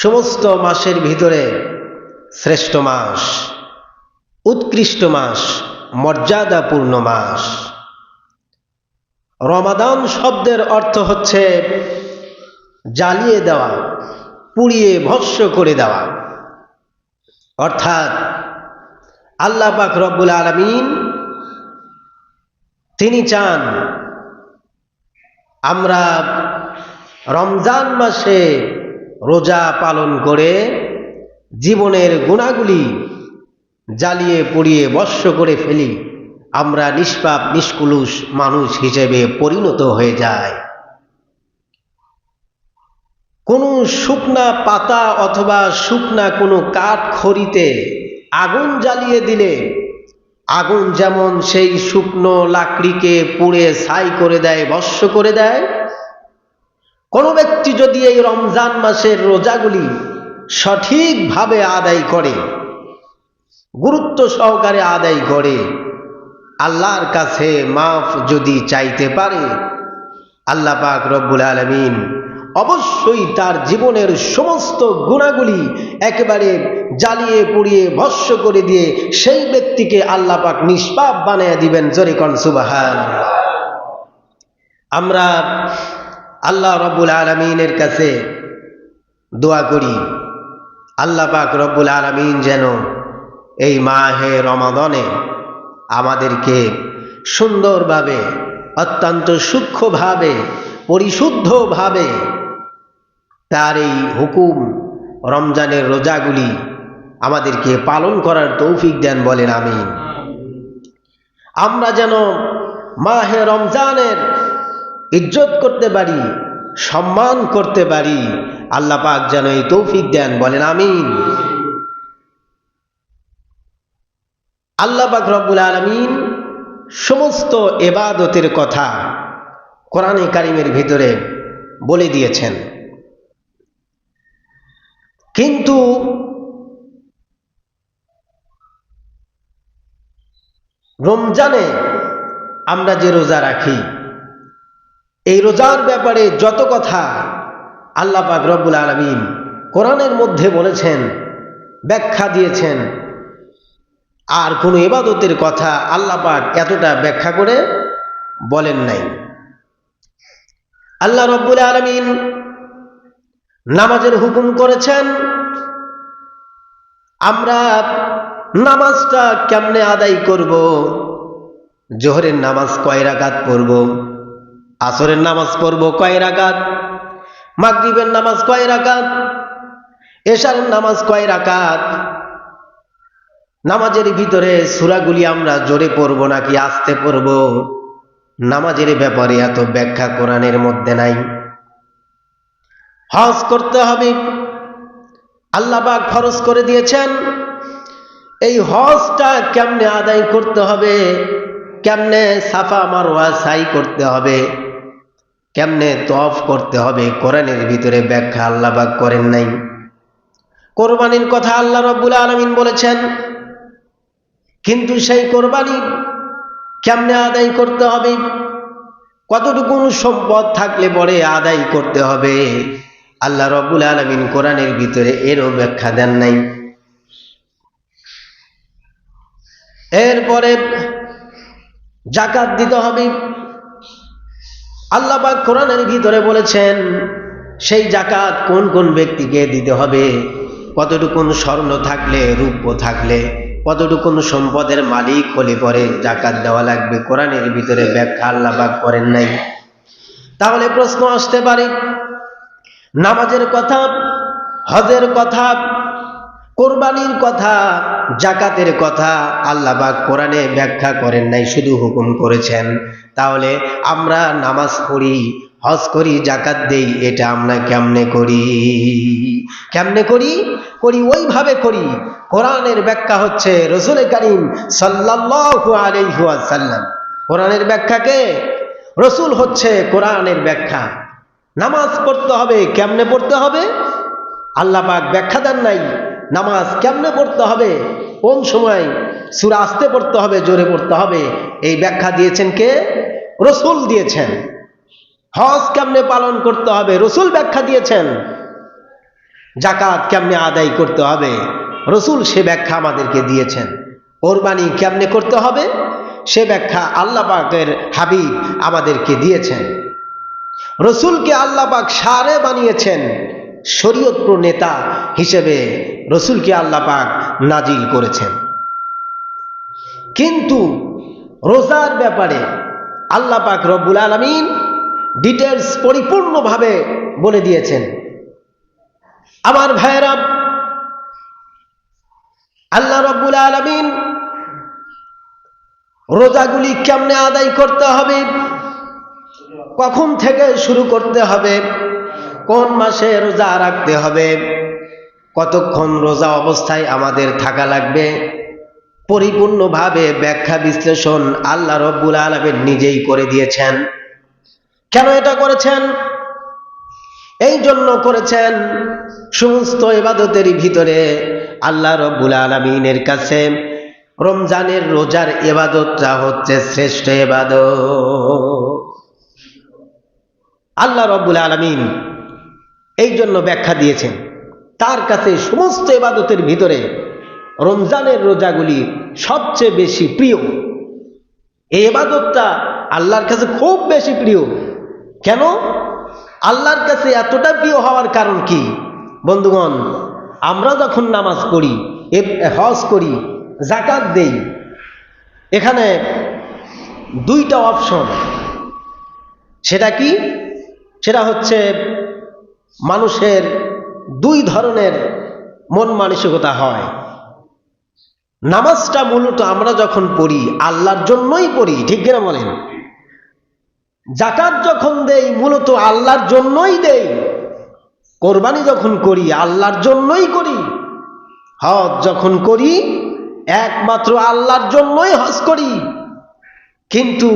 সমস্ত মাসের ভিতরে শ্রেষ্ঠ মাস, উৎকৃষ্ট মাস, মর্যাদাপূর্ণ মাস। রমাদান শব্দের অর্থ হচ্ছে জ্বালিয়ে দেওয়া, পুড়িয়ে ভস্ম করে দেওয়া। অর্থাৎ আল্লাহ পাক রব্বুল আলামিন তিনি চান আমরা রমজান মাসে রোজা পালন করে জীবনের গুনাহগুলি জ্বালিয়ে পুড়িয়ে ভস্ম করে ফেলি, আমরা নিষ্পাপ নিষ্কুলুষ মানুষ হিসেবে পরিণত হয়ে যায়। কোনো শুকনা পাতা অথবা শুকনা কোনো কাঠ খড়িতে আগুন জ্বালিয়ে দিলে আগুন যেমন সেই শুকনো লাকড়িকে পুড়ে ছাই করে দেয়, ভস্ম করে দেয়, কোনো ব্যক্তি যদি এই রমজান মাসের রোজাগুলি সঠিকভাবে আদায় করে, গুরুত্ব সহকারে আদায় করে, আল্লাহর কাছে মাফ যদি চাইতে পারে, আল্লাহ পাক রব্বুল আলামিন অবশ্যই তার জীবনের সমস্ত গুনাহগুলি একেবারে জ্বালিয়ে পুড়িয়ে ভস্ম করে দিয়ে সেই ব্যক্তিকে আল্লাহ পাক নিষ্পাপ বানিয়ে দিবেন। জোরে কোন সুবহানাল্লাহ। আমরা আল্লাহ রব্বুল আলামিনের কাছে দোয়া করি, আল্লাহ পাক রব্বুল আলামিন যেন এই মাহে রমাদানে আমাদেরকে সুন্দরভাবে, অত্যন্ত সূক্ষ্মভাবে, পরিশুদ্ধভাবে তার এই হুকুম রমজানের রোজাগুলি আমাদেরকে পালন করার তৌফিক দেন, বলেন আমিন। আমরা যেন মাহে রমজানের ইজ্জত করতে পারি, সম্মান করতে পারি, আল্লাহ পাক যেন এই তৌফিক দেন, বলেন আমিন। আল্লাহ পাক রব্বুল আলামিন সমস্ত ইবাদতের কথা কোরআনে কারিমের ভিতরে বলে দিয়েছেন, কিন্তু রমজানে আমরা যে রোজা রাখি, এই রোজার ব্যাপারে যত কথা আল্লাহ পাক রব্বুল আলামিন কোরআনের মধ্যে বলেছেন, ব্যাখ্যা দিয়েছেন, আর কোনো ইবাদতের কথা আল্লাহ পাক এতটা ব্যাখ্যা করে বলেন নাই। আল্লাহ রব্বুল আলামিন নামাজের হুকুম করেছেন, আমরা নামাজটা কেমনে আদায় করব, জোহরের নামাজ কয় রাকাত পড়ব, আসরের নামাজ পড়ব কয় রাকাত, মাগরিবের নামাজ কয় রাকাত, এশারের নামাজ কয় রাকাত, নামাজের ভিতরে সূরাগুলি আমরা জোরে পড়ব নাকি আস্তে পড়ব, নামাজের ব্যাপারে এত ব্যাখ্যা কোরআনের মধ্যে নাই। হজ করতে হবে, আল্লাহ পাক ফরজ করে দিয়েছেন, এই হজটা কেমনে আদায় করতে হবে, কেমনে সাফা মারওয়া সাই করতে হবে, কেমনে তওয়াফ করতে হবে, কোরআনের ভিতরে ব্যাখ্যা আল্লাহ পাক করেন নাই। কোরবানির কথা আল্লাহ রব্বুল আলামিন বলেছেন, কিন্তু সেই কোরবানি কেমনে আদায় করতে হবে, কতটুকু সম্পদ থাকলে পরে আদায় করতে হবে, আল্লাহ রব্বুল আলামিন কোরআনের ভিতরে এরও ব্যাখ্যা দেন নাই। এরপরে যাকাত দিতে হবে, আল্লাহ পাক কোরআনের ভিতরে বলেছেন সেই যাকাত কোন কোন ব্যক্তিকে দিতে হবে, কতটুকু স্বর্ণ থাকলে, রূপ্য থাকলে, কতটুকু সম্পদের মালিক হলে পরে যাকাত দেওয়া লাগবে, কোরআনের ভিতরে ব্যাখ্যা আল্লাহ পাক করেন নাই। তাহলে প্রশ্ন আসতে পারে, নামাজের কথা, হজের কথা, কোরবানির কথা, যাকাতের কথা আল্লাহ পাক কোরআনে ব্যাখ্যা করেন নাই, শুধু হুকুম করেছেন। তাহলে আমরা নামাজ পড়ি, হজ করি, যাকাত দেই, এটা আমরা কেমনে করি? কেমনে করি? করি ওইভাবে করি, কোরআনের ব্যাখ্যা হচ্ছে রাসূল করিম সাল্লাল্লাহু আলাইহি ওয়াসাল্লাম। কোরআনের ব্যাখ্যাকে রাসূল হচ্ছে কোরআনের ব্যাখ্যা। নামাজ পড়তে হবে, কেমনে পড়তে হবে আল্লাহ পাক ব্যাখ্যা দেন নাই। নামাজ কেমনে পড়তে হবে, কোন সময় সূরা আস্তে পড়তে হবে, জোরে পড়তে হবে, এই ব্যাখ্যা দিয়েছেন কে? রাসূল দিয়েছেন। হজ কেমনে পালন করতে হবে রাসূল ব্যাখ্যা দিয়েছেন। জাকাত কেমনে আদায় করতে হবে রসুল সে ব্যাখ্যা আমাদেরকে দিয়েছেন। কোরবানি কেমনে করতে হবে সে ব্যাখ্যা আল্লাহ পাকের হাবিব আমাদেরকে দিয়েছেন। রসুলকে আল্লাহ পাক সারে বানিয়েছেন, শরীয়ত প্রণেতা হিসেবে রসুলকে আল্লাহ পাক নাজিল করেছেন। কিন্তু রোজার ব্যাপারে আল্লাহ পাক রব্বুল আলামিন ডিটেলস পরিপূর্ণভাবে বলে দিয়েছেন। আমার ভাইয়েরা, আল্লাহ রব্বুল আলামিন রোজাগুলি কেমনে আদায় করতে হবে, কখন থেকে শুরু করতে হবে, কোন মাসে রোজা রাখতে হবে, কতক্ষণ রোজা অবস্থায় আমাদের থাকা লাগবে, পরিপূর্ণভাবে ব্যাখ্যা বিশ্লেষণ আল্লাহ রব্বুল আলামিন নিজেই করে দিয়েছেন। কেন এটা করেছেন? এই জন্য করেছেন, সমস্ত ইবাদতের ভিতরে আল্লাহ রব্বুল আলামিনের কাছে রমজানের রোজার ইবাদতটা হচ্ছে শ্রেষ্ঠ ইবাদত। আল্লাহ রব্বুল আলামিন এই জন্য ব্যাখ্যা দিয়েছেন, তার কাছে সমস্ত ইবাদতের ভিতরে রমজানের রোজাগুলি সবচেয়ে বেশি প্রিয়। এই ইবাদতটা আল্লাহর কাছে খুব বেশি প্রিয়। কেন আল্লাহর কাছে এতটা প্রিয় হওয়ার কারণ কি? বন্ধুগণ, আমরা যখন নামাজ পড়ি, হজ করি, যাকাত দেই, এখানে দুইটা অপশন। সেটা কি? সেটা হচ্ছে মানুষের দুই ধরনের মন মানসিকতা হয়। নামাজটা মূলত আমরা যখন পড়ি আল্লাহর জন্যই পড়ি, ঠিক কিনা বলেন? যাকাত যখন দেই মূলত আল্লাহর জন্যই দেই, কোরবানি যখন করি আল্লাহর জন্যই করি, হজ যখন করি একমাত্র আল্লাহর জন্যই হজ করি। কিন্তু